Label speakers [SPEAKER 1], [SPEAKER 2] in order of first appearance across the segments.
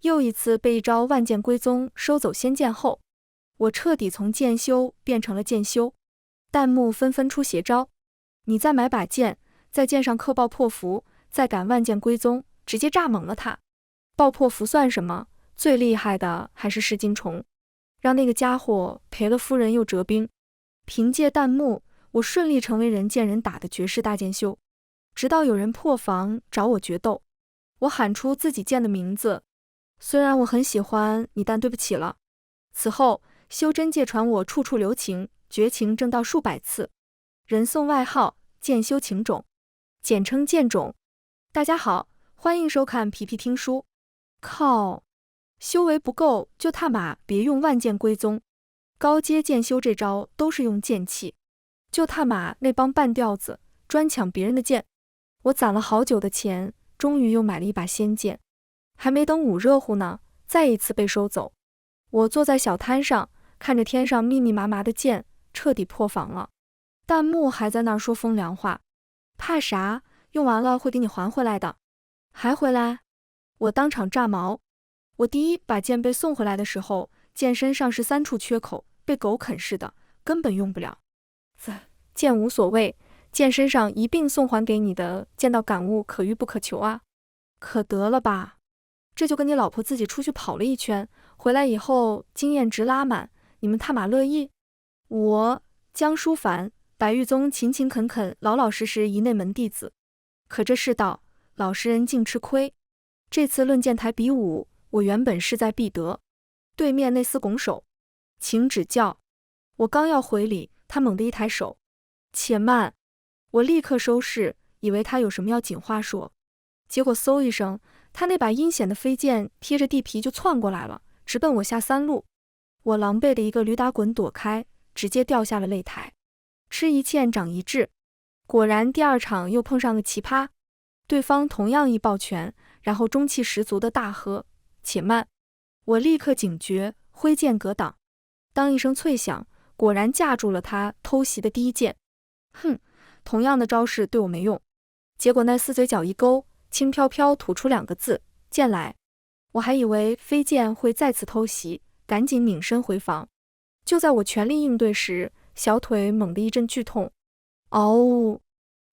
[SPEAKER 1] 又一次被一招万剑归宗收走仙剑后，我彻底从剑修变成了剑修。弹幕纷纷出邪招，你再买把剑，在剑上刻爆破符，再赶万剑归宗，直接炸懵了他。爆破符算什么？最厉害的还是噬金虫，让那个家伙赔了夫人又折兵。凭借弹幕，我顺利成为人见人打的绝世大剑修。直到有人破防找我决斗，我喊出自己剑的名字，虽然我很喜欢你，但对不起了。此后，修真界传我处处留情，绝情正道数百次，人送外号剑修情种，简称剑种。大家好，欢迎收看皮皮听书。靠，修为不够就踏马别用万剑归宗，高阶剑修这招都是用剑气，就踏马那帮半吊子专抢别人的剑。我攒了好久的钱，终于又买了一把仙剑，还没等捂热乎呢，再一次被收走。我坐在小摊上，看着天上密密麻麻的剑，彻底破防了。弹幕还在那儿说风凉话，怕啥？用完了会给你还回来的。还回来？我当场炸毛。我第一把剑被送回来的时候，剑身上是3处缺口，被狗啃似的，根本用不了。剑无所谓，剑身上一并送还给你的，剑道感悟可遇不可求啊。可得了吧，这就跟你老婆自己出去跑了一圈，回来以后经验值拉满，你们踏马乐意？我江淑凡，白玉宗勤勤恳恳老老实实一内门弟子，可这世道老实人竟吃亏。这次论剑台比武，我原本势在必得，对面那厮拱手，请指教。我刚要回礼，他猛地一抬手，且慢。我立刻收势，以为他有什么要紧话说，结果嗖一声，他那把阴险的飞剑贴着地皮就窜过来了，直奔我下3路。我狼狈的一个驴打滚躲开，直接掉下了擂台。吃一堑长一智，果然第2场又碰上个奇葩，对方同样一抱拳，然后中气十足的大喝且慢。我立刻警觉，挥剑格挡，当一声脆响，果然架住了他偷袭的第一剑。哼，同样的招式对我没用，结果那厮嘴角一勾，轻飘飘吐出2个字：剑来。我还以为飞剑会再次偷袭，赶紧拧身回防。就在我全力应对时，小腿猛地一阵剧痛，嗷呜！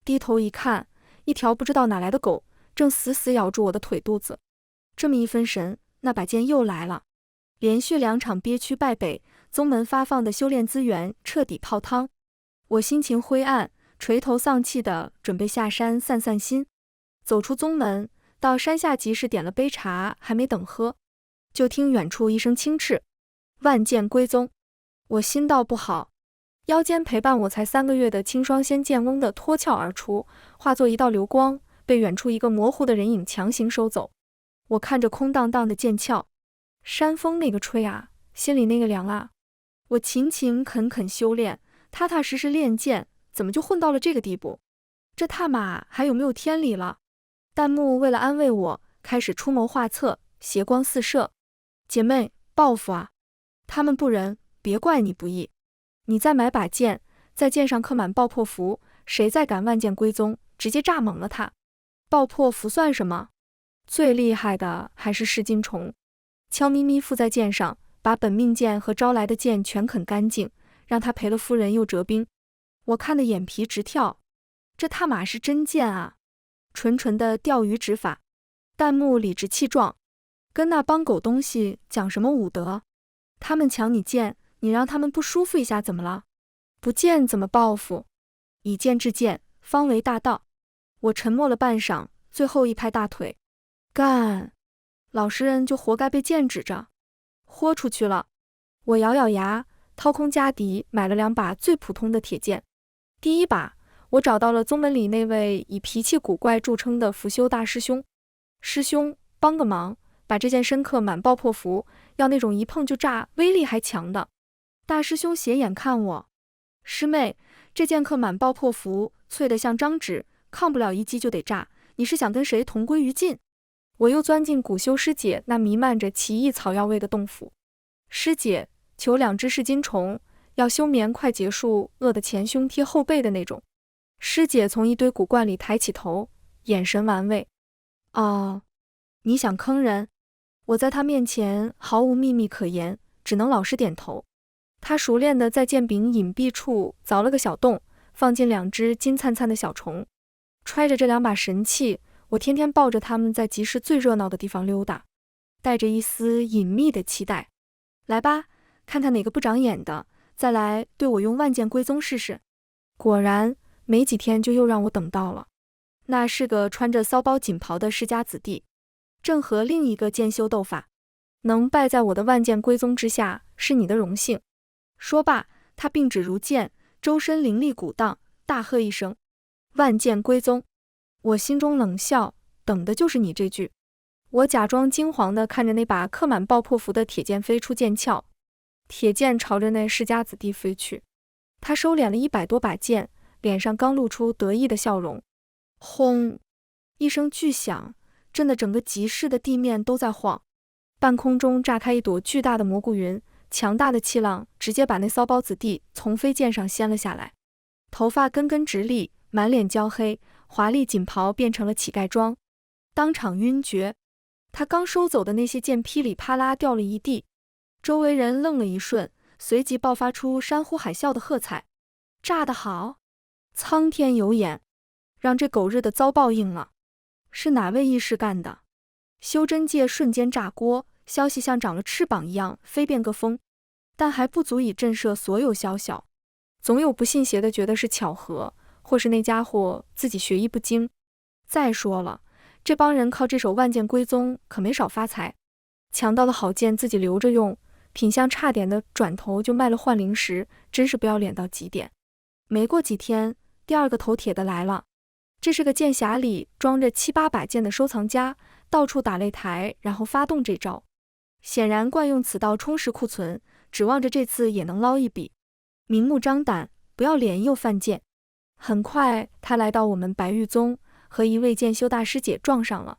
[SPEAKER 1] 低头一看，一条不知道哪来的狗正死死咬住我的腿肚子。这么一分神，那把剑又来了。连续2场憋屈败北，宗门发放的修炼资源彻底泡汤。我心情灰暗，垂头丧气的准备下山散散心。走出宗门，到山下集市点了杯茶，还没等喝，就听远处一声轻斥：万剑归宗。我心道不好，腰间陪伴我才3个月的青霜仙剑嗡的脱壳而出，化作一道流光，被远处一个模糊的人影强行收走。我看着空荡荡的剑鞘，山风那个吹啊，心里那个凉啊。我勤勤恳恳修炼，踏踏实实练剑，怎么就混到了这个地步？这踏马还有没有天理了？弹幕为了安慰我，开始出谋划策，斜光四射。姐妹，报复啊！他们不仁，别怪你不义。你再买把剑，在剑上刻满爆破符，谁再敢万剑归宗，直接炸懵了他。爆破符算什么？最厉害的还是噬金虫，悄咪咪附在剑上，把本命剑和招来的剑全啃干净，让他赔了夫人又折兵。我看得眼皮直跳，这他妈是真剑啊！纯纯的钓鱼指法。弹幕理直气壮，跟那帮狗东西讲什么武德？他们抢你剑，你让他们不舒服一下怎么了？不剑怎么报复？以剑制剑，方为大道。我沉默了半晌，最后一拍大腿，干！老实人就活该被剑指着，豁出去了。我咬咬牙，掏空家底买了2把最普通的铁剑。第一把，我找到了宗门里那位以脾气古怪著称的伏修大师兄。师兄，帮个忙，把这件深刻满爆破符，要那种一碰就炸，威力还强的。大师兄斜眼看我，师妹，这剑刻满爆破符，脆得像张纸，抗不了一击就得炸，你是想跟谁同归于尽？我又钻进古修师姐那弥漫着奇异草药味的洞府。师姐，求2只噬金虫，要休眠快结束，饿得前胸贴后背的那种。师姐从一堆古罐里抬起头，眼神玩味。哦，你想坑人？我在他面前毫无秘密可言，只能老实点头。他熟练地在剑柄隐蔽处凿了个小洞，放进2只金灿灿的小虫。揣着这2把神器，我天天抱着它们在集市最热闹的地方溜达，带着一丝隐秘的期待。来吧，看看哪个不长眼的，再来对我用万剑归宗试试。果然，没几天就又让我等到了。那是个穿着骚包锦袍的世家子弟，正和另一个剑修斗法。能败在我的万剑归宗之下，是你的荣幸。说罢，他并指如剑，周身灵力鼓荡，大喝一声：“万剑归宗！”我心中冷笑，等的就是你这句。我假装惊惶地看着那把刻满爆破符的铁剑飞出剑鞘，铁剑朝着那世家子弟飞去。他收敛了100多把剑，脸上刚露出得意的笑容。轰！一声巨响，震得整个集市的地面都在晃。半空中炸开一朵巨大的蘑菇云，强大的气浪直接把那骚包子弟从飞剑上掀了下来，头发根根直立，满脸焦黑，华丽锦袍变成了乞丐装，当场晕厥。他刚收走的那些剑噼里啪啦掉了一地，周围人愣了一瞬，随即爆发出山呼海啸的喝彩。炸得好！苍天有眼，让这狗日的遭报应了。是哪位义士干的？修真界瞬间炸锅，消息像长了翅膀一样飞遍各峰，但还不足以震慑所有宵小。总有不信邪的觉得是巧合，或是那家伙自己学艺不精。再说了，这帮人靠这手万剑归宗可没少发财，抢到的好剑自己留着用，品相差点的转头就卖了换灵石，真是不要脸到极点。没过几天，第2个头铁的来了。这是个剑匣里装着7、8把剑的收藏家，到处打擂台，然后发动这招。显然惯用此道充实库存，指望着这次也能捞一笔。明目张胆，不要脸又犯贱。很快，他来到我们白玉宗，和一位剑修大师姐撞上了，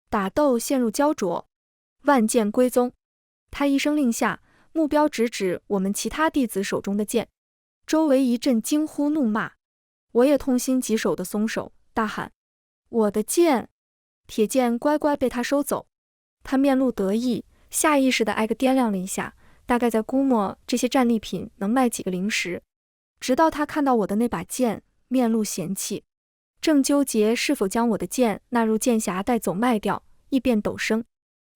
[SPEAKER 1] 打斗陷入焦灼。万剑归宗！他一声令下，目标直指我们其他弟子手中的剑。周围一阵惊呼怒骂，我也痛心疾首的松手，大喊：“我的剑！”铁剑乖乖被他收走。他面露得意，下意识地挨个掂量了一下，大概在估摸这些战利品能卖几个灵石。直到他看到我的那把剑，面露嫌弃，正纠结是否将我的剑纳入剑匣带走卖掉，一变陡声。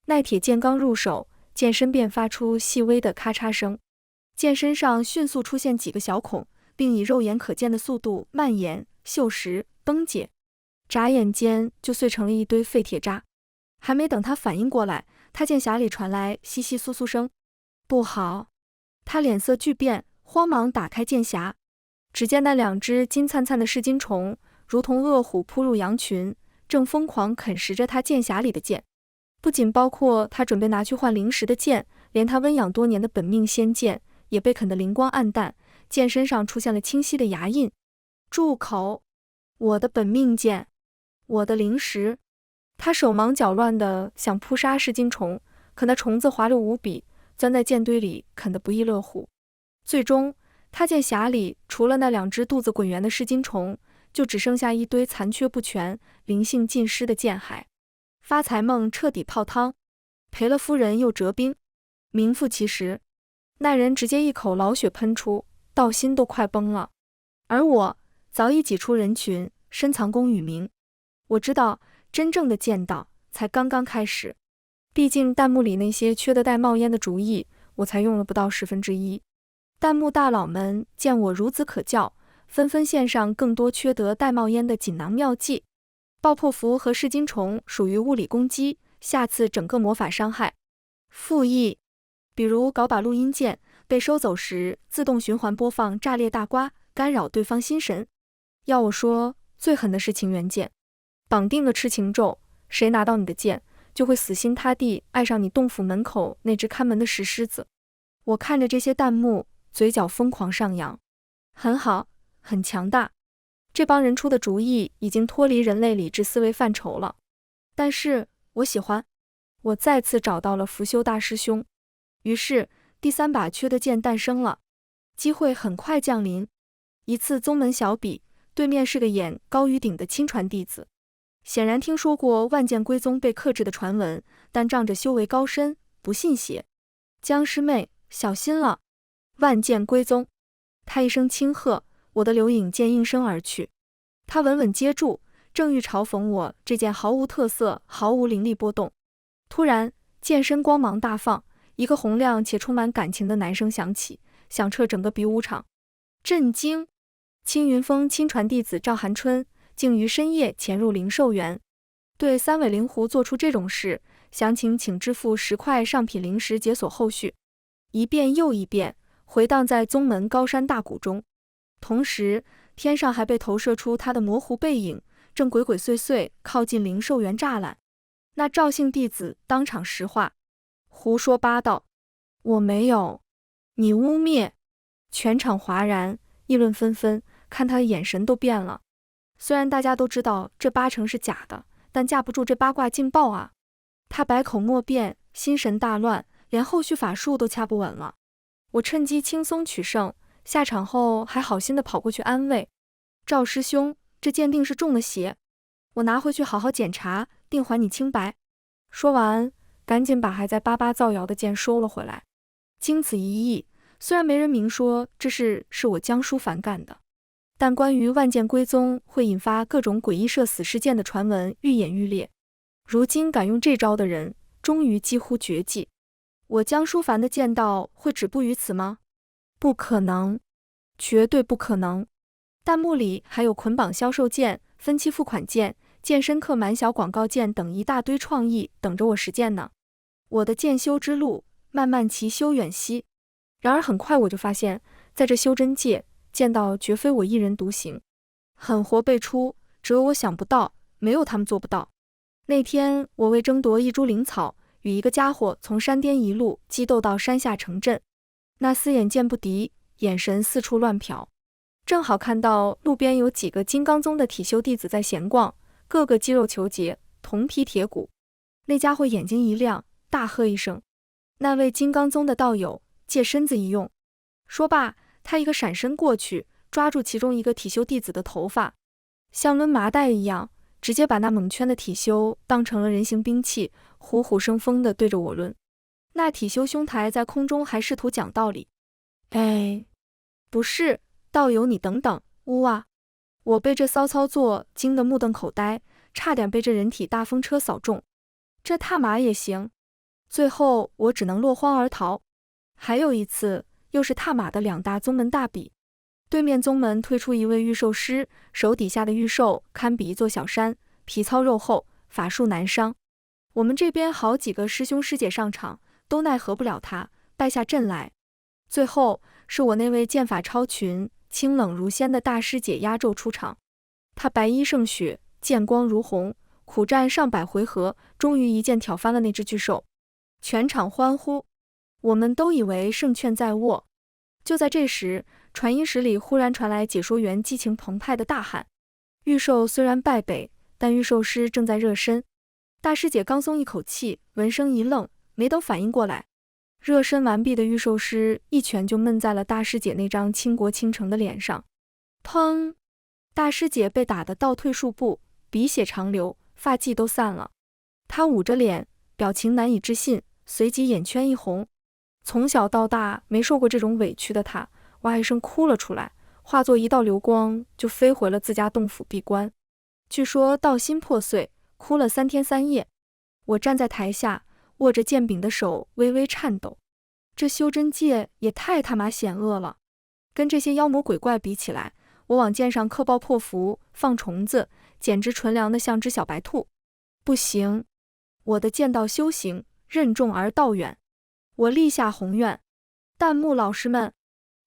[SPEAKER 1] 那铁剑刚入手，剑身便发出细微的咔嚓声，剑身上迅速出现几个小孔，并以肉眼可见的速度蔓延、锈蚀、崩解，眨眼间就碎成了一堆废铁渣。还没等他反应过来，他剑匣里传来窸窸窣窣声。不好！他脸色巨变，慌忙打开剑匣，只见那2只金灿灿的噬金虫如同恶虎扑入羊群，正疯狂啃食着他剑匣里的剑，不仅包括他准备拿去换灵石的剑，连他温养多年的本命仙剑也被啃得灵光暗淡，剑身上出现了清晰的牙印。住口！我的本命剑，我的灵石！他手忙脚乱地想扑杀噬金虫，可那虫子滑溜无比，钻在剑堆里啃得不亦乐乎。最终，他剑匣里除了那2只肚子滚圆的噬金虫，就只剩下一堆残缺不全、灵性尽失的剑骸。发财梦彻底泡汤，赔了夫人又折兵，名副其实。那人直接一口老血喷出，道心都快崩了。而我早已挤出人群，深藏功与名。我知道真正的剑道才刚刚开始，毕竟弹幕里那些缺德带冒烟的主意，我才用了不到1/10。弹幕大佬们见我孺子可教，纷纷献上更多缺德带冒烟的锦囊妙计。爆破符和噬金虫属于物理攻击，下次整个魔法伤害。复议，比如搞把录音键，被收走时自动循环播放炸裂大瓜，干扰对方心神。要我说，最狠的是情缘剑，绑定了痴情咒，谁拿到你的剑，就会死心塌地爱上你洞府门口那只看门的石狮子。我看着这些弹幕，嘴角疯狂上扬。很好，很强大。这帮人出的主意已经脱离人类理智思维范畴了，但是我喜欢。我再次找到了伏修大师兄，于是第3把缺的剑诞生了。机会很快降临，一次宗门小比，对面是个眼高于顶的亲传弟子。显然听说过万剑归宗被克制的传闻，但仗着修为高深，不信邪。僵尸妹，小心了！万剑归宗！他一声轻喝，我的流影剑应声而去。他稳稳接住，正欲嘲讽我这件毫无特色、毫无灵力波动。突然，剑身光芒大放，一个洪亮且充满感情的男声响起，响彻整个比武场。震惊！青云峰亲传弟子赵寒春竟于深夜潜入灵兽园，对三尾灵狐做出这种事，详情请支付10块上品灵石解锁后续。一遍又一遍，回荡在宗门高山大谷中。同时，天上还被投射出他的模糊背影，正鬼鬼祟祟靠近灵兽园栅栏。那赵姓弟子当场石化：胡说八道！我没有！你污蔑！全场哗然，议论纷纷，看他的眼神都变了。虽然大家都知道这8成是假的，但架不住这八卦劲爆啊！他百口莫辩，心神大乱，连后续法术都掐不稳了。我趁机轻松取胜，下场后还好心的跑过去安慰赵师兄，这鉴定是中了邪，我拿回去好好检查，定还你清白。说完，赶紧把还在巴巴造谣的剑收了回来。经此一役，虽然没人明说这事是我江疏凡干的，但关于万剑归宗会引发各种诡异社死事件的传闻愈演愈烈。如今敢用这招的人，终于几乎绝迹。我江疏凡的剑道会止步于此吗？不可能，绝对不可能。弹幕里还有捆绑销售剑、分期付款剑、健身课满小广告剑等一大堆创意等着我实践呢。我的剑修之路，漫漫其修远兮。然而很快我就发现，在这修真界，剑道绝非我一人独行，狠活辈出，只有我想不到，没有他们做不到。那天我为争夺一株灵草，与一个家伙从山巅一路激斗到山下城镇，那厮眼见不敌，眼神四处乱瞟，正好看到路边有几个金刚宗的体修弟子在闲逛，个个肌肉虬结，铜皮铁骨。那家伙眼睛一亮，大喝一声：那位金刚宗的道友，借身子一用。说罢，他一个闪身过去，抓住其中一个体修弟子的头发，像抡麻袋一样，直接把那蒙圈的体修当成了人形兵器，虎虎生风地对着我抡。那体修兄台在空中还试图讲道理：哎，不是，道友你等等，呜啊！我被这骚操作惊得目瞪口呆，差点被这人体大风车扫中。这踏马也行？最后我只能落荒而逃。还有一次，又是踏马的2大宗门大比，对面宗门推出一位御兽师，手底下的御兽堪比一座小山，皮糙肉厚，法术难伤。我们这边好几个师兄师姐上场，都奈何不了他，败下阵来。最后是我那位剑法超群、清冷如仙的大师姐压轴出场，她白衣胜雪，剑光如虹，苦战上百回合，终于一剑挑翻了那只巨兽。全场欢呼，我们都以为胜券在握。就在这时，传音室里忽然传来解说员激情澎湃的大喊：御兽虽然败北，但御兽师正在热身。大师姐刚松一口气，闻声一愣，没等反应过来，热身完毕的御兽师一拳就闷在了大师姐那张倾国倾城的脸上。砰！大师姐被打得倒退数步，鼻血长流，发髻都散了。她捂着脸，表情难以置信，随即眼圈一红。从小到大没受过这种委屈的她，哇一声哭了出来，化作一道流光就飞回了自家洞府闭关。据说道心破碎，哭了3天3夜。我站在台下，握着剑柄的手微微颤抖。这修真界也太他妈险恶了，跟这些妖魔鬼怪比起来，我往剑上刻爆破符、放虫子，简直纯良的像只小白兔。不行，我的剑道修行任重而道远，我立下宏愿。弹幕老师们，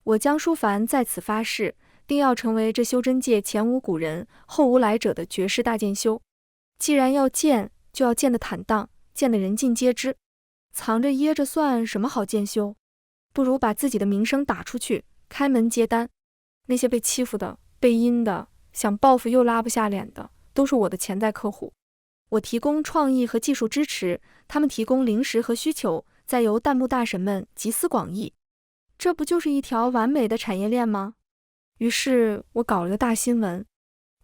[SPEAKER 1] 我江疏凡在此发誓，定要成为这修真界前无古人后无来者的绝世大剑修。既然要剑，就要剑得坦荡，剑得人尽皆知。藏着掖着算什么好剑修？不如把自己的名声打出去，开门接单。那些被欺负的、被阴的、想报复又拉不下脸的，都是我的潜在客户。我提供创意和技术支持，他们提供零食和需求，再由弹幕大神们集思广益。这不就是一条完美的产业链吗？于是我搞了个大新闻，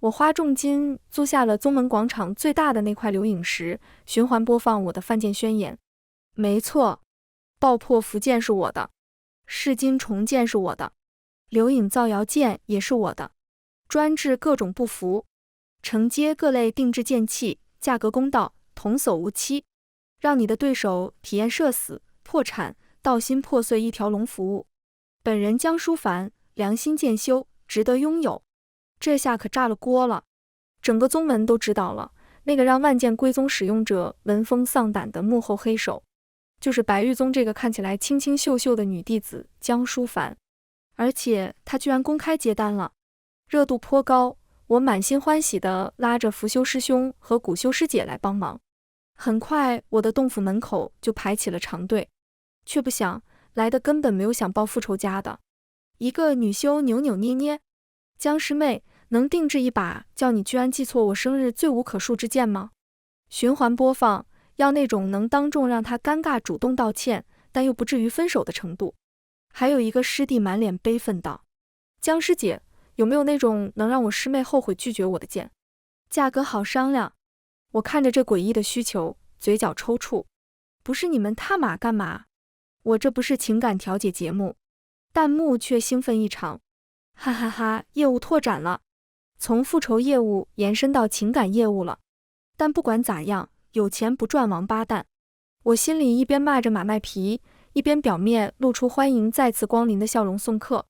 [SPEAKER 1] 我花重金租下了宗门广场最大的那块留影石，循环播放我的犯贱宣言。没错，爆破符剑是我的，噬金重剑是我的，留影造谣剑也是我的，专治各种不服，承接各类定制剑器，价格公道，童叟无欺，让你的对手体验社死、破产、道心破碎一条龙服务。本人江书凡，良心渐修，值得拥有。这下可炸了锅了，整个宗门都知道了，那个让万剑归宗使用者闻风丧胆的幕后黑手，就是白玉宗这个看起来清清秀秀的女弟子江书凡。而且她居然公开接单了，热度颇高。我满心欢喜地拉着福修师兄和古修师姐来帮忙。很快我的洞府门口就排起了长队，却不想来的根本没有想报复仇家的。一个女修扭扭捏捏，江师妹，能定制一把叫你居然记错我生日罪无可恕之剑吗？循环播放，要那种能当众让他尴尬主动道歉，但又不至于分手的程度。还有一个师弟满脸悲愤道：江师姐，有没有那种能让我师妹后悔拒绝我的剑？价格好商量。我看着这诡异的需求，嘴角抽搐。不是你们他妈干嘛？我这不是情感调解节目。弹幕却兴奋异常，哈哈哈，业务拓展了，从复仇业务延伸到情感业务了。但不管咋样，有钱不赚王八蛋。我心里一边骂着马麦皮，一边表面露出欢迎再次光临的笑容送客。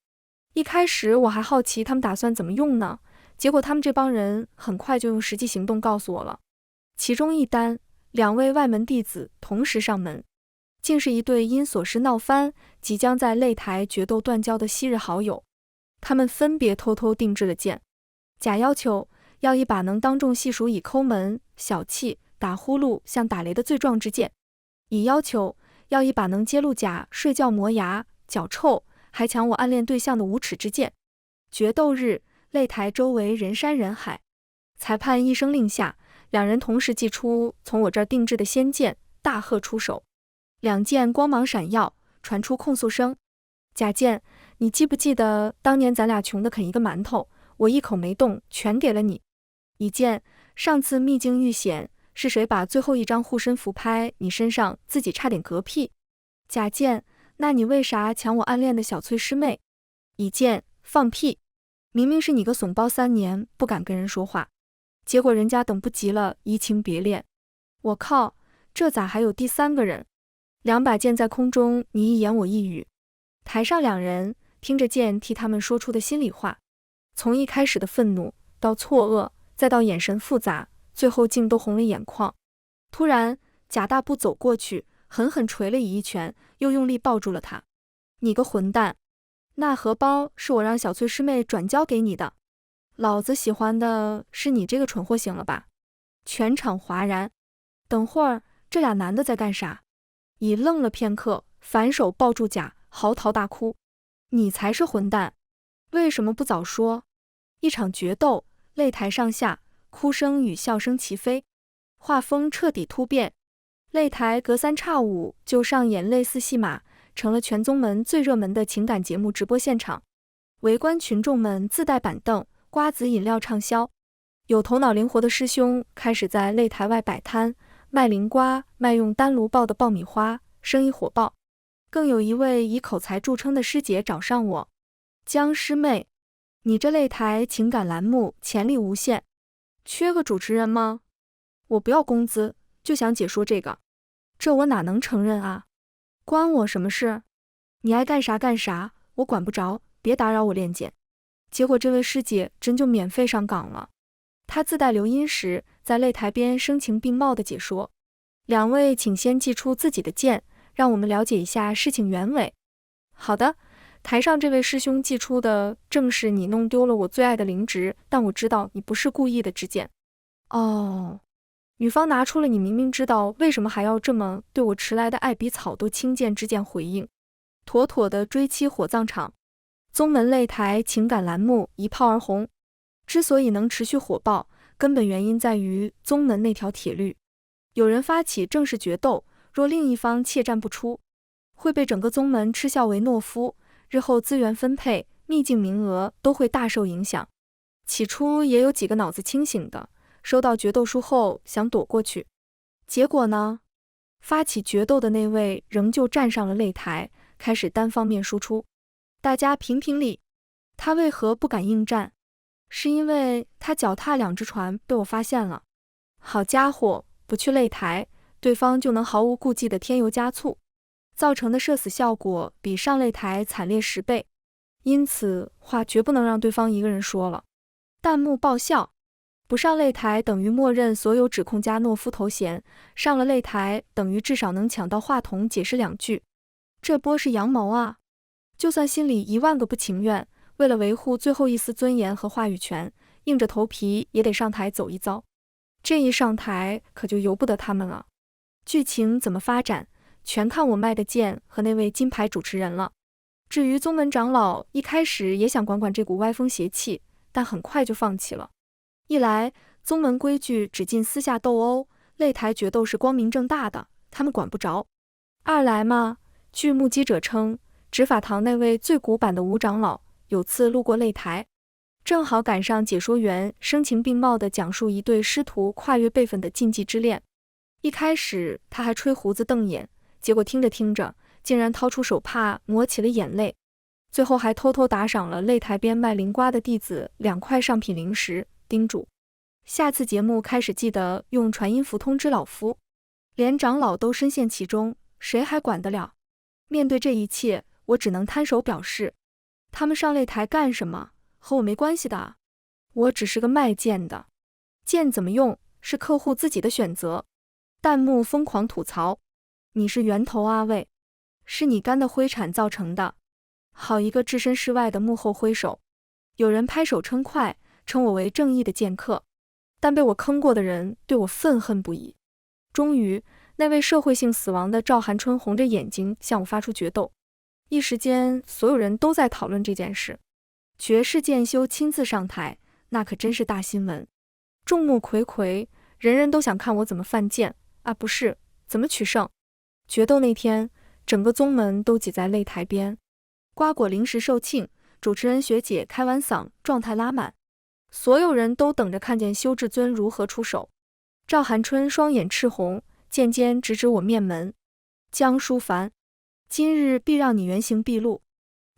[SPEAKER 1] 一开始我还好奇他们打算怎么用呢，结果他们这帮人很快就用实际行动告诉我了。其中一单，2位外门弟子同时上门，竟是一对因琐事闹翻，即将在擂台决斗断交的昔日好友。他们分别偷偷定制了剑，甲要求要一把能当众细数以抠门、小气、打呼噜像打雷的罪状之剑，乙要求要一把能揭露甲睡觉磨牙、脚臭还抢我暗恋对象的无耻之剑。决斗日，擂台周围人山人海，裁判一声令下，2人同时祭出从我这儿定制的仙剑，大喝出手。2剑光芒闪耀，传出控诉声：甲剑，你记不记得当年咱俩穷得啃一个馒头，我一口没动，全给了你。乙剑，上次秘境遇险，是谁把最后一张护身符拍你身上，自己差点嗝屁？甲剑，那你为啥抢我暗恋的小翠师妹？乙剑，放屁，明明是你个怂包3年不敢跟人说话，结果人家等不及了移情别恋。我靠，这咋还有第3个人？2把剑在空中你一言我一语，台上2人听着剑替他们说出的心里话，从一开始的愤怒到错愕，再到眼神复杂，最后竟都红了眼眶。突然贾大步走过去，狠狠捶了乙一拳，又用力抱住了他。你个混蛋，那荷包是我让小翠师妹转交给你的，老子喜欢的是你这个蠢货行了吧？全场哗然。等会儿这俩男的在干啥？乙愣了片刻，反手抱住甲，嚎啕大哭。你才是混蛋，为什么不早说？一场决斗，擂台上下哭声与笑声齐飞，画风彻底突变，擂台隔3差5就上演类似戏码，成了全宗门最热门的情感节目直播现场。围观群众们自带板凳、瓜子饮料畅销，有头脑灵活的师兄开始在擂台外摆摊，卖灵瓜，卖用丹炉爆的爆米花，生意火爆。更有一位以口才著称的师姐找上我：江师妹，你这擂台情感栏目潜力无限，缺个主持人吗？我不要工资，就想解说这个。这我哪能承认啊？关我什么事？你爱干啥干啥，我管不着，别打扰我练剑。结果这位师姐真就免费上岗了，她自带留音时在擂台边声情并茂地解说。2位请先祭出自己的剑，让我们了解一下事情原委。好的，台上这位师兄祭出的正是你弄丢了我最爱的灵植，但我知道你不是故意的之剑。哦，女方拿出了你明明知道为什么还要这么对我迟来的爱比草都轻贱之剑回应，妥妥的追妻火葬场。宗门擂台情感栏目一炮而红，之所以能持续火爆，根本原因在于宗门那条铁律，有人发起正式决斗，若另一方怯战不出，会被整个宗门嗤笑为懦夫，日后资源分配、秘境名额都会大受影响。起初也有几个脑子清醒的，收到决斗书后想躲过去，结果呢？发起决斗的那位仍旧站上了擂台，开始单方面输出。大家评评理，他为何不敢应战？是因为他脚踏两只船被我发现了。好家伙，不去擂台，对方就能毫无顾忌的添油加醋，造成的社死效果比上擂台惨烈10倍。因此话绝不能让对方一个人说了。弹幕爆笑，不上擂台等于默认所有指控加懦夫头衔，上了擂台等于至少能抢到话筒解释2句。这波是阳谋啊！就算心里1万个不情愿，为了维护最后一丝尊严和话语权，硬着头皮也得上台走一遭。这一上台可就由不得他们了。剧情怎么发展，全看我卖的剑和那位金牌主持人了。至于宗门长老，一开始也想管管这股歪风邪气，但很快就放弃了。一来，宗门规矩只禁私下斗殴，擂台决斗是光明正大的，他们管不着。二来嘛，据目击者称，执法堂那位最古板的吴长老有次路过擂台，正好赶上解说员声情并茂地讲述一对师徒跨越辈分的禁忌之恋。一开始他还吹胡子瞪眼，结果听着听着，竟然掏出手帕抹起了眼泪，最后还偷偷打赏了擂台边卖零瓜的弟子2块上品零食，叮嘱下次节目开始记得用传音符通知老夫。连长老都深陷其中，谁还管得了？面对这一切，我只能摊手表示，他们上擂台干什么，和我没关系的，我只是个卖剑的，剑怎么用是客户自己的选择。弹幕疯狂吐槽，你是源头啊喂，是你干的灰产造成的，好一个置身事外的幕后挥手。有人拍手称快，称我为正义的剑客，但被我坑过的人对我愤恨不已。终于，那位社会性死亡的赵寒春红着眼睛向我发出决斗，一时间所有人都在讨论这件事。绝世剑修亲自上台，那可真是大新闻，众目睽睽，人人都想看我怎么犯贱啊，不是，怎么取胜。决斗那天，整个宗门都挤在擂台边，瓜果零食售罄，主持人学姐开完嗓，状态拉满，所有人都等着看见修至尊如何出手。赵寒春双眼赤红，剑尖直指我面门。江书凡，今日必让你原形毕露。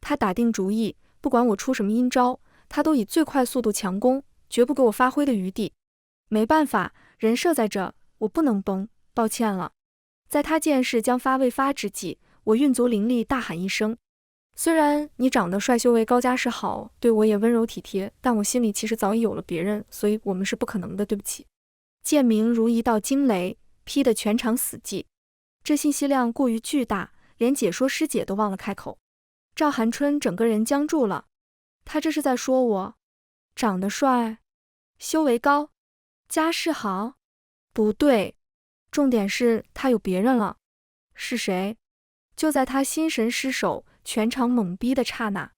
[SPEAKER 1] 他打定主意，不管我出什么阴招，他都以最快速度强攻，绝不给我发挥的余地。没办法，人设在这，我不能崩，抱歉了。在他见势将发未发之际，我运足灵力大喊一声，虽然你长得帅，修为高，家世好，对我也温柔体贴，但我心里其实早已有了别人，所以我们是不可能的，对不起。剑鸣如一道惊雷，劈得全场死寂。这信息量过于巨大，连解说师姐都忘了开口。赵寒春整个人僵住了，他这是在说我长得帅，修为高，家世好？不对，重点是他有别人了。是谁？就在他心神失守，全场懵逼的刹那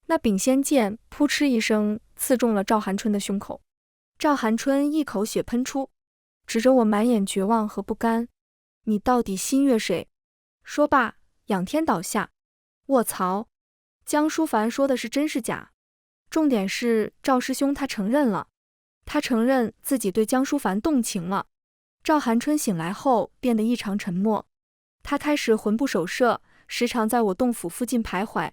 [SPEAKER 1] 那柄仙剑扑哧一声刺中了赵寒春的胸口。赵寒春一口血喷出，指着我满眼绝望和不甘，你到底心悦谁？说罢仰天倒下。卧槽，江书凡说的是真是假？重点是赵师兄他承认了，他承认自己对江书凡动情了。赵寒春醒来后变得异常沉默，他开始魂不守舍，时常在我洞府附近徘徊。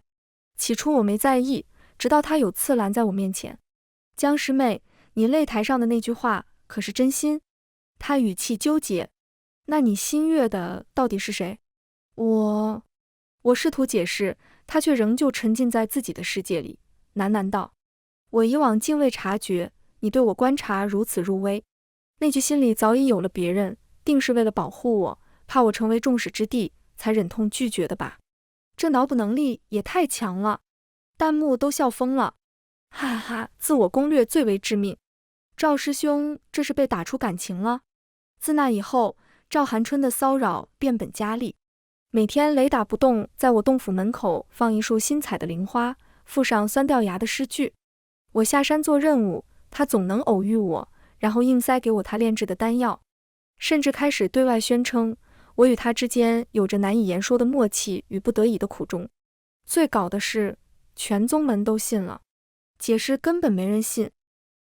[SPEAKER 1] 起初我没在意，直到他有次拦在我面前，江师妹，你擂台上的那句话可是真心？他语气纠结，那你心悦的到底是谁？我试图解释，他却仍旧沉浸在自己的世界里，喃喃道，我以往竟未察觉你对我观察如此入微，那句心里早已有了别人，定是为了保护我，怕我成为众矢之的，才忍痛拒绝的吧。这脑补能力也太强了，弹幕都笑疯了，哈哈哈，自我攻略最为致命。赵师兄这是被打出感情了。自那以后，赵寒春的骚扰变本加厉，每天雷打不动在我洞府门口放一束新采的灵花，附上酸掉牙的诗句。我下山做任务，他总能偶遇我，然后硬塞给我他炼制的丹药，甚至开始对外宣称我与他之间有着难以言说的默契与不得已的苦衷。最搞的是，全宗门都信了。解释根本没人信，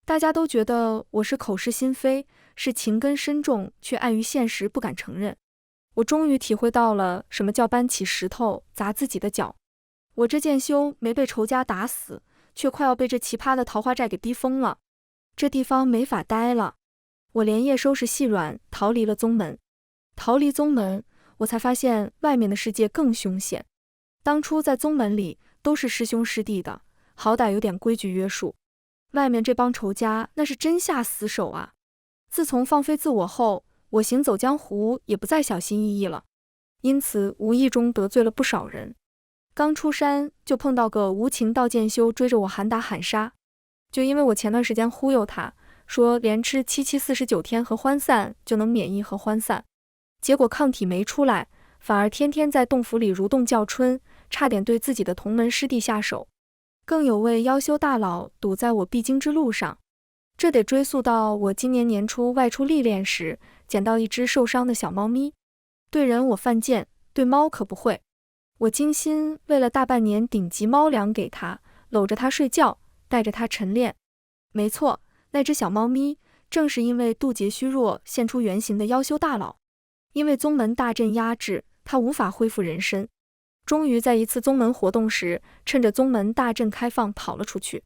[SPEAKER 1] 大家都觉得我是口是心非，是情根深重，却碍于现实不敢承认。我终于体会到了什么叫搬起石头砸自己的脚。我这剑修没被仇家打死，却快要被这奇葩的桃花寨给逼疯了。这地方没法待了，我连夜收拾细软，逃离了宗门。逃离宗门，我才发现外面的世界更凶险。当初在宗门里都是师兄师弟的，好歹有点规矩约束。外面这帮仇家那是真下死手啊！自从放飞自我后，我行走江湖也不再小心翼翼了，因此无意中得罪了不少人。刚出山就碰到个无情道剑修追着我喊打喊杀，就因为我前段时间忽悠他，说连吃749天合欢散就能免疫合欢散，结果抗体没出来，反而天天在洞府里蠕动叫春，差点对自己的同门师弟下手。更有位妖修大佬堵在我必经之路上，这得追溯到我今年年初外出历练时，捡到一只受伤的小猫咪。对人我犯贱，对猫可不会。我精心喂了大半年顶级猫粮给它，搂着它睡觉，带着它晨练。没错，那只小猫咪正是因为渡劫虚弱现出原形的妖修大佬。因为宗门大阵压制，它无法恢复人身。终于在一次宗门活动时，趁着宗门大阵开放跑了出去，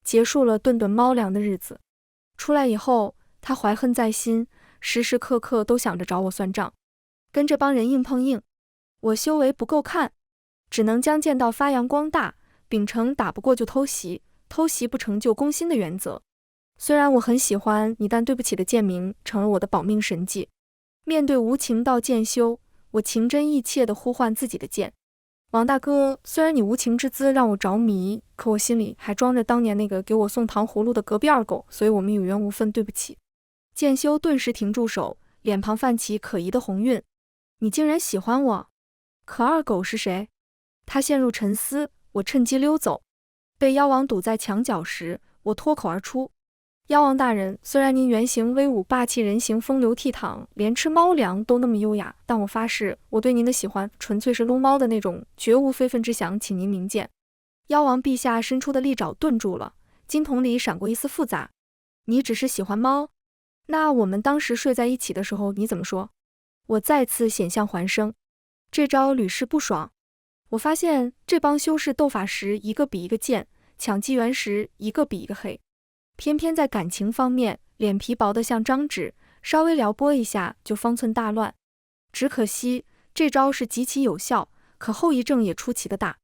[SPEAKER 1] 结束了顿顿猫粮的日子。出来以后，他怀恨在心，时时刻刻都想着找我算账，跟这帮人硬碰硬。我修为不够看，只能将剑道发扬光大，秉承打不过就偷袭，偷袭不成就攻心的原则。虽然我很喜欢你，但对不起的剑名成了我的保命神技。面对无情道剑修，我情真意切地呼唤自己的剑。王大哥，虽然你无情之姿让我着迷，可我心里还装着当年那个给我送糖葫芦的隔壁二狗，所以我们有缘无分，对不起。剑修顿时停住手，脸庞泛起可疑的红晕。你竟然喜欢我？可二狗是谁？他陷入沉思，我趁机溜走。被妖王堵在墙角时，我脱口而出：妖王大人，虽然您原形威武霸气，人形风流倜傥，连吃猫粮都那么优雅，但我发誓，我对您的喜欢纯粹是撸猫的那种，绝无非分之想，请您明鉴。妖王陛下伸出的利爪顿住了，金瞳里闪过一丝复杂。你只是喜欢猫？那我们当时睡在一起的时候你怎么说？我再次险象环生，这招屡试不爽。我发现这帮修士斗法时一个比一个贱，抢机缘时一个比一个黑，偏偏在感情方面脸皮薄得像张纸，稍微撩拨一下就方寸大乱。只可惜这招是极其有效，可后遗症也出奇的大。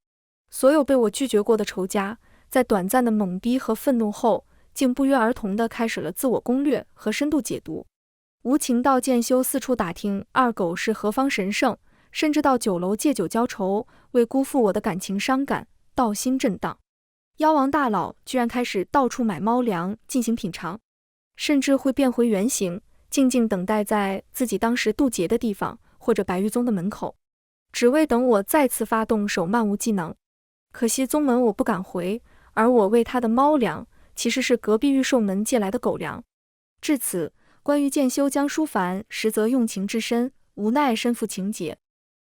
[SPEAKER 1] 所有被我拒绝过的仇家，在短暂的懵逼和愤怒后，竟不约而同地开始了自我攻略和深度解读。无情道剑修四处打听二狗是何方神圣，甚至到酒楼借酒浇愁，为辜负我的感情伤感，道心震荡。妖王大佬居然开始到处买猫粮进行品尝，甚至会变回原形，静静等待在自己当时渡劫的地方，或者白玉宗的门口，只为等我再次发动手漫无技能。可惜宗门我不敢回，而我喂他的猫粮其实是隔壁御兽门借来的狗粮。至此，关于剑修江书凡实则用情至深，无奈身负情结，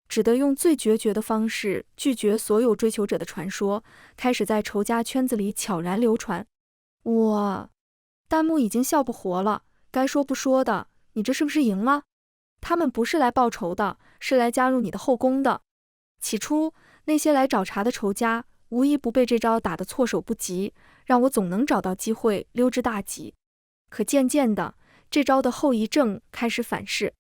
[SPEAKER 1] 只得用最决绝的方式拒绝所有追求者的传说，开始在仇家圈子里悄然流传。弹幕已经笑不活了，该说不说的，你这是不是赢了？他们不是来报仇的，是来加入你的后宫的。起初那些来找茬的仇家无一不被这招打得措手不及，让我总能找到机会溜之大吉。可渐渐的，这招的后遗症开始反噬，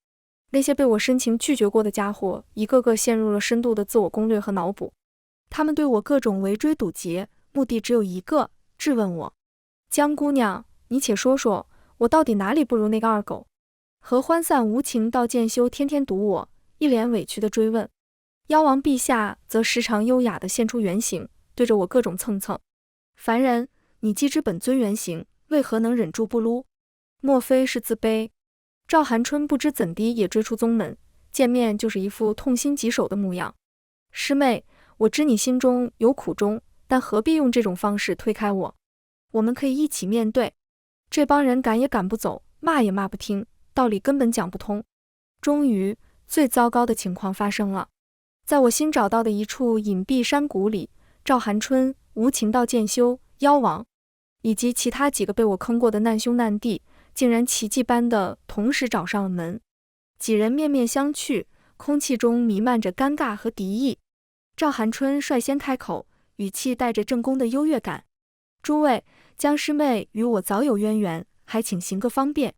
[SPEAKER 1] 那些被我深情拒绝过的家伙一个个陷入了深度的自我攻略和脑补。他们对我各种围追堵截，目的只有一个，质问我：江姑娘，你且说说，我到底哪里不如那个二狗？合欢散无情道剑修天天堵我，一脸委屈的追问。妖王陛下则时常优雅地现出原形，对着我各种蹭蹭。凡人，你既知本尊原形，为何能忍住不撸？莫非是自卑？赵寒春不知怎地也追出宗门，见面就是一副痛心疾首的模样。师妹，我知你心中有苦衷，但何必用这种方式推开我？我们可以一起面对。这帮人赶也赶不走，骂也骂不听，道理根本讲不通。终于，最糟糕的情况发生了。在我新找到的一处隐蔽山谷里，赵寒春、无情道剑修、妖王以及其他几个被我坑过的难兄难弟，竟然奇迹般的同时找上了门。几人面面相觑，空气中弥漫着尴尬和敌意。赵寒春率先开口，语气带着正宫的优越感：“诸位，江师妹与我早有渊源，还请行个方便。”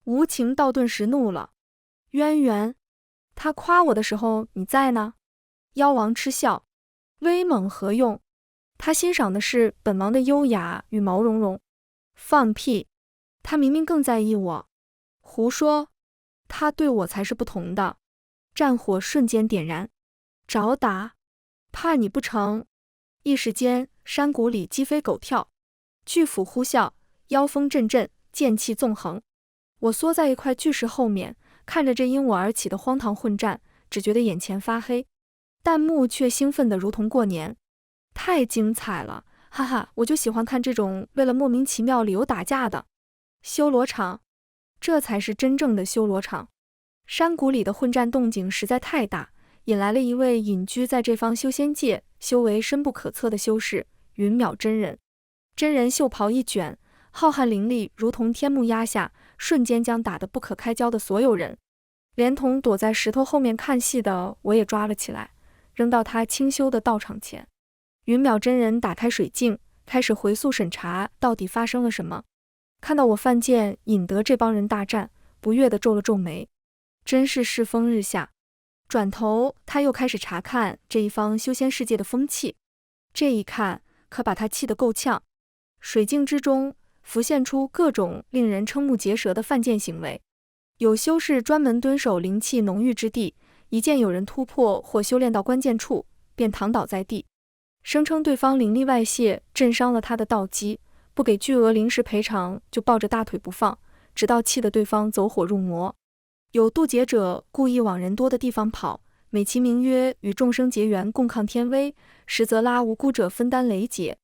[SPEAKER 1] 无情道顿时怒了：“渊源？他夸我的时候你在呢？”妖王嗤笑：“威猛何用？他欣赏的是本王的优雅与毛茸茸。”“放屁！他明明更在意我。”“胡说！他对我才是不同的。”战火瞬间点燃。“找打！怕你不成？”一时间山谷里鸡飞狗跳，巨斧呼啸，妖风阵阵，剑气纵横。我缩在一块巨石后面，看着这因我而起的荒唐混战，只觉得眼前发黑，弹幕却兴奋得如同过年。太精彩了，哈哈，我就喜欢看这种为了莫名其妙理由打架的。修罗场，这才是真正的修罗场。山谷里的混战动静实在太大，引来了一位隐居在这方修仙界、修为深不可测的修士云淼真人。真人袖袍一卷，浩瀚凌厉如同天幕压下，瞬间将打得不可开交的所有人，连同躲在石头后面看戏的我也抓了起来，扔到他清修的道场前。云淼真人打开水镜，开始回溯审查到底发生了什么。看到我犯贱引得这帮人大战，不悦地皱了皱眉，真是世风日下。转头他又开始查看这一方修仙世界的风气，这一看可把他气得够呛。水镜之中浮现出各种令人瞠目结舌的犯贱行为，有修士专门蹲守灵气浓郁之地，一见有人突破或修炼到关键处，便躺倒在地，声称对方灵力外泄震伤了他的道基，不给巨额灵石赔偿就抱着大腿不放，直到气得对方走火入魔。有渡劫者故意往人多的地方跑，美其名曰与众生结缘共抗天威，实则拉无辜者分担雷劫，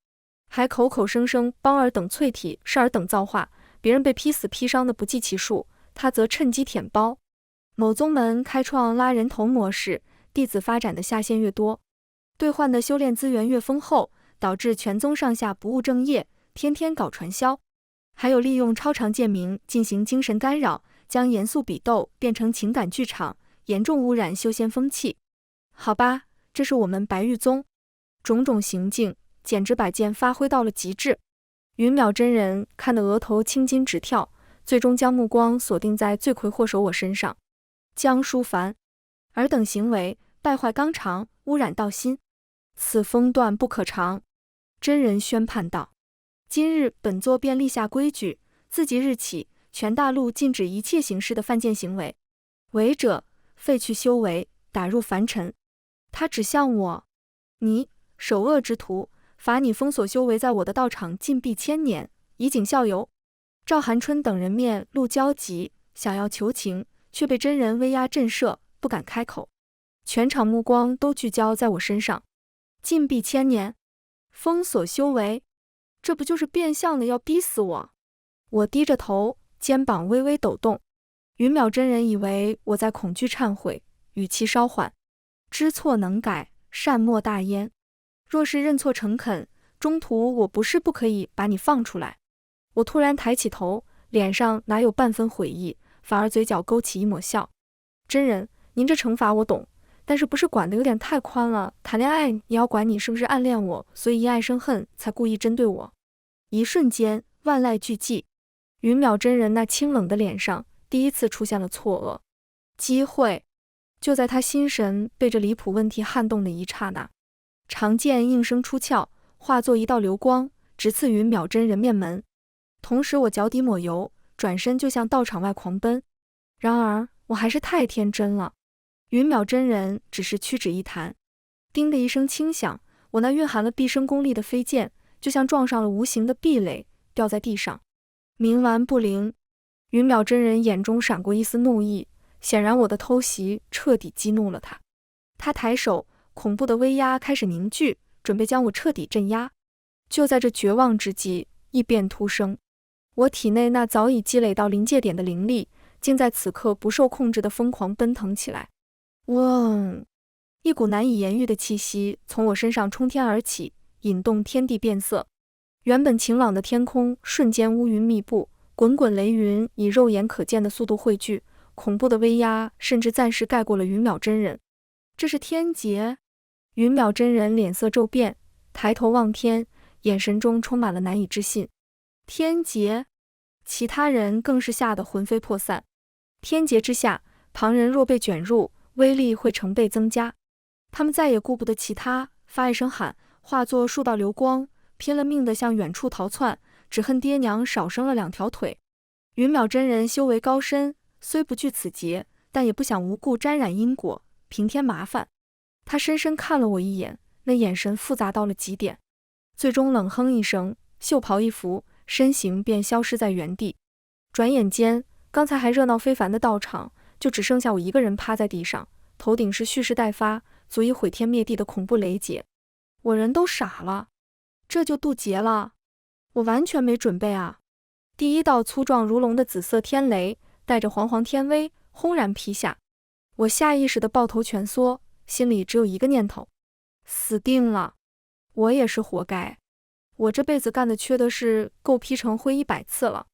[SPEAKER 1] 还口口声声帮尔等淬体是尔等造化，别人被劈死劈伤的不计其数，他则趁机舔包。某宗门开创拉人头模式，弟子发展的下线越多，兑换的修炼资源越丰厚，导致全宗上下不务正业，天天搞传销。还有利用超常剑鸣进行精神干扰，将严肃比斗变成情感剧场，严重污染修仙风气。好吧，这是我们白玉宗，种种行径简直把剑发挥到了极致。云淼真人看得额头青筋直跳，最终将目光锁定在罪魁祸首我身上。江书凡，尔等行为败坏纲常，污染道心，此风段不可长。真人宣判道：今日本座便立下规矩，自即日起，全大陆禁止一切形式的犯贱行为，违者废去修为，打入凡尘。他指向我：你首恶之徒，罚你封锁修为，在我的道场禁闭1000年，以儆效尤。赵寒春等人面露焦急，想要求情，却被真人威压震慑，不敢开口。全场目光都聚焦在我身上。禁闭1000年，封锁修为，这不就是变相的要逼死我？我低着头，肩膀微微抖动。云淼真人以为我在恐惧忏悔，语气稍缓：知错能改，善莫大焉。若是认错诚恳，中途我不是不可以把你放出来。我突然抬起头，脸上哪有半分悔意，反而嘴角勾起一抹笑。真人，您这惩罚我懂，但是不是管得有点太宽了？谈恋爱也要管你是不是暗恋我，所以因爱生恨才故意针对我。一瞬间，万籁俱寂。云淼真人那清冷的脸上第一次出现了错愕。机会。就在他心神被这离谱问题撼动的一刹那，长剑应声出鞘，化作一道流光，直刺云淼真人面门。同时我脚底抹油，转身就向道场外狂奔。然而我还是太天真了，云淼真人只是屈指一弹，叮的一声轻响，我那蕴含了毕生功力的飞剑就像撞上了无形的壁垒，掉在地上。冥顽不灵。云淼真人眼中闪过一丝怒意，显然我的偷袭彻底激怒了他。他抬手，恐怖的威压开始凝聚，准备将我彻底镇压。就在这绝望之际，异变突生，我体内那早已积累到临界点的灵力，竟在此刻不受控制的疯狂奔腾起来。嗡！一股难以言喻的气息从我身上冲天而起，引动天地变色。原本晴朗的天空瞬间乌云密布，滚滚雷云以肉眼可见的速度汇聚，恐怖的威压甚至暂时盖过了云淼真人。这是天劫！云淼真人脸色骤变，抬头望天，眼神中充满了难以置信。天劫！其他人更是吓得魂飞魄散。天劫之下，旁人若被卷入，威力会成倍增加。他们再也顾不得其他，发一声喊，化作数道流光，拼了命地向远处逃窜，只恨爹娘少生了2条腿。云淼真人修为高深，虽不惧此劫，但也不想无故沾染因果，平添麻烦。他深深看了我一眼，那眼神复杂到了极点，最终冷哼一声，袖袍一拂，身形便消失在原地。转眼间，刚才还热闹非凡的道场，就只剩下我一个人趴在地上，头顶是蓄势待发，足以毁天灭地的恐怖雷劫。我人都傻了，这就渡劫了？我完全没准备啊！第一道粗壮如龙的紫色天雷，带着煌煌天威，轰然劈下。我下意识地抱头蜷缩，心里只有一个念头：死定了！我也是活该。我这辈子干的缺的是够劈成灰100次了。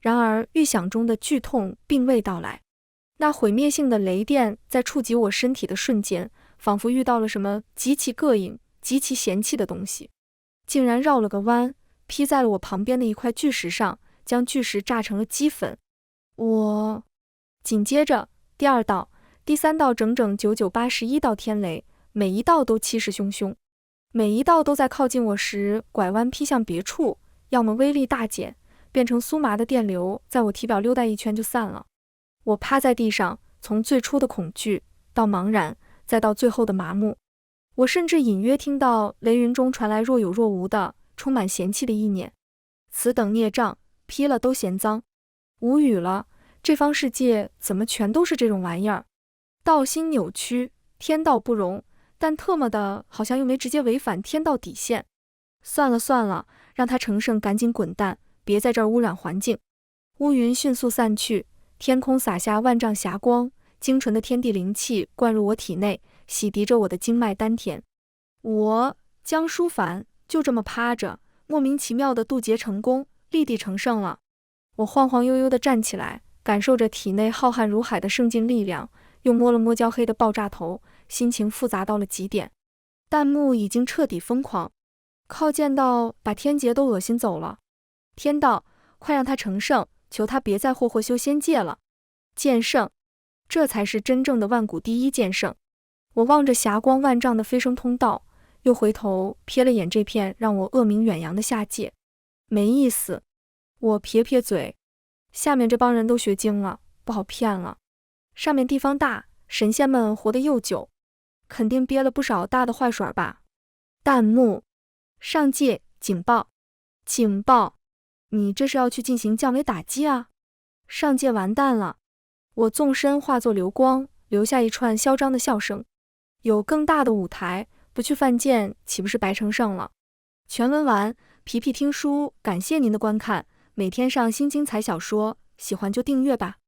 [SPEAKER 1] 然而预想中的剧痛并未到来，那毁灭性的雷电在触及我身体的瞬间，仿佛遇到了什么极其膈应、极其嫌弃的东西，竟然绕了个弯，劈在了我旁边的一块巨石上，将巨石炸成了齑粉。紧接着，第2道、第3道整整9981道天雷，每一道都气势汹汹，每一道都在靠近我时拐弯劈向别处，要么威力大减，变成酥麻的电流，在我体表溜达一圈就散了。我趴在地上，从最初的恐惧到茫然，再到最后的麻木。我甚至隐约听到雷云中传来若有若无的、充满嫌弃的意念：此等孽障，劈了都嫌脏。无语了，这方世界怎么全都是这种玩意儿？道心扭曲，天道不容，但特么的好像又没直接违反天道底线。算了，让他成圣赶紧滚蛋，别在这儿污染环境。乌云迅速散去，天空洒下万丈霞光，精纯的天地灵气灌入我体内，洗涤着我的经脉丹田。我江舒凡就这么趴着，莫名其妙的渡劫成功，立地成圣了。我晃晃悠悠地站起来，感受着体内浩瀚如海的圣境力量，又摸了摸焦黑的爆炸头，心情复杂到了极点。弹幕已经彻底疯狂，靠剑道把天劫都恶心走了。天道，快让他成圣，求他别再霍修仙界了。剑圣，这才是真正的万古第一剑圣。我望着霞光万丈的飞升通道，又回头瞥了眼这片让我恶名远扬的下界，没意思。我撇撇嘴，下面这帮人都学精了，不好骗了。上面地方大，神仙们活得又久，肯定憋了不少大的坏水吧。弹幕：上界警报，警报！你这是要去进行降维打击啊？上界完蛋了！我纵身化作流光，留下一串嚣张的笑声。有更大的舞台，不去犯贱，岂不是白成圣了？全文完，皮皮听书，感谢您的观看。每天上新精彩小说，喜欢就订阅吧。